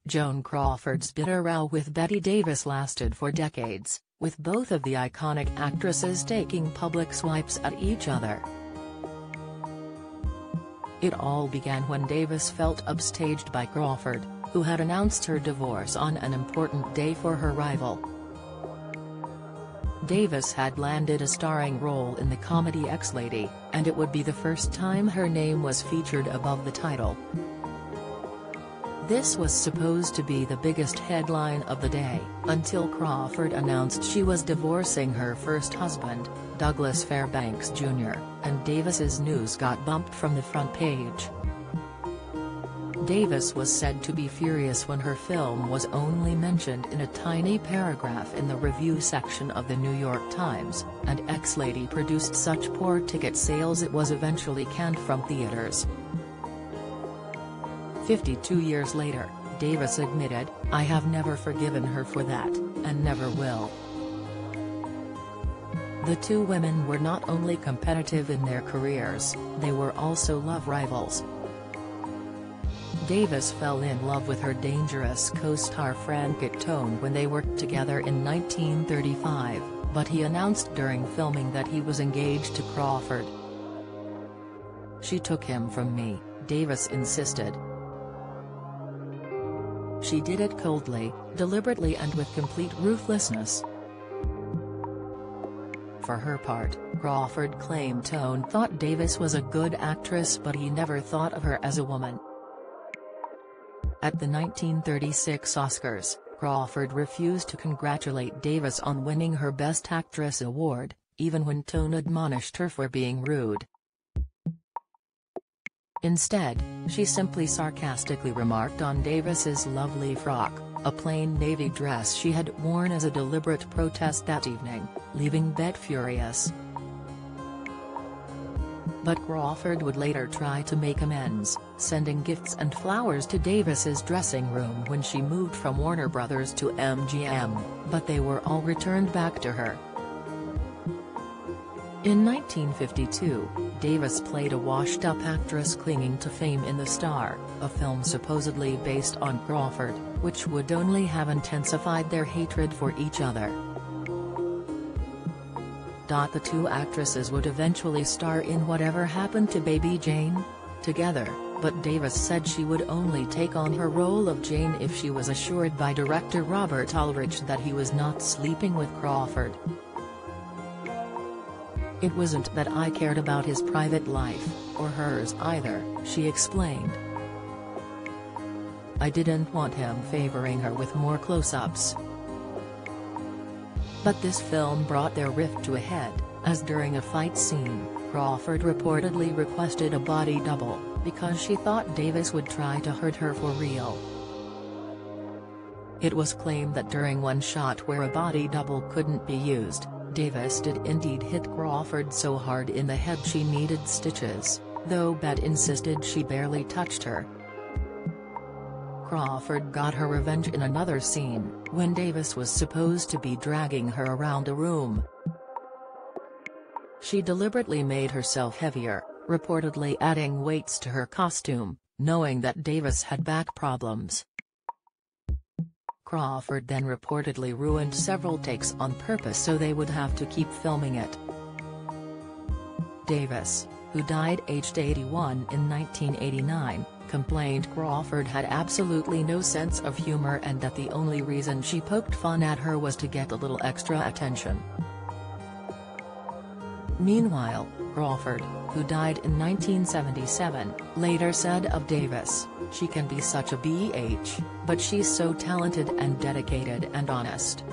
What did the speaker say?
Joan Crawford's bitter row with Bette Davis lasted for decades, with both of the iconic actresses taking public swipes at each other. It all began when Davis felt upstaged by Crawford, who had announced her divorce on an important day for her rival. Davis had landed a starring role in the comedy Ex-Lady, and it would be the first time her name was featured above the title. This was supposed to be the biggest headline of the day, until Crawford announced she was divorcing her first husband, Douglas Fairbanks Jr., and Davis's news got bumped from the front page. Davis was said to be furious when her film was only mentioned in a tiny paragraph in the review section of the New York Times, and Ex-Lady produced such poor ticket sales it was eventually canned from theaters. 52 years later, Davis admitted, "I have never forgiven her for that, and never will." The two women were not only competitive in their careers, they were also love rivals. Davis fell in love with her Dangerous co-star Frank Tone when they worked together in 1935, but he announced during filming that he was engaged to Crawford. "She took him from me," Davis insisted. "She did it coldly, deliberately and with complete ruthlessness." For her part, Crawford claimed Tone thought Davis was a good actress but he never thought of her as a woman. At the 1936 Oscars, Crawford refused to congratulate Davis on winning her Best Actress award, even when Tone admonished her for being rude. Instead, she simply sarcastically remarked on Davis's lovely frock, a plain navy dress she had worn as a deliberate protest that evening, leaving Bette furious. But Crawford would later try to make amends, sending gifts and flowers to Davis's dressing room when she moved from Warner Brothers to MGM, but they were all returned back to her. In 1952, Davis played a washed-up actress clinging to fame in The Star, a film supposedly based on Crawford, which would only have intensified their hatred for each other. The two actresses would eventually star in Whatever Happened to Baby Jane? Together, but Davis said she would only take on her role of Jane if she was assured by director Robert Ulrich that he was not sleeping with Crawford. "It wasn't that I cared about his private life, or hers either," she explained. "I didn't want him favoring her with more close-ups." But this film brought their rift to a head, as during a fight scene, Crawford reportedly requested a body double, because she thought Davis would try to hurt her for real. It was claimed that during one shot where a body double couldn't be used, Davis did indeed hit Crawford so hard in the head she needed stitches, though Bette insisted she barely touched her. Crawford got her revenge in another scene, when Davis was supposed to be dragging her around a room. She deliberately made herself heavier, reportedly adding weights to her costume, knowing that Davis had back problems. Crawford then reportedly ruined several takes on purpose so they would have to keep filming it. Davis, who died aged 81 in 1989, complained Crawford had absolutely no sense of humor and that the only reason she poked fun at her was to get a little extra attention. Meanwhile, Crawford, who died in 1977, later said of Davis, "She can be such a BH, but she's so talented and dedicated and honest."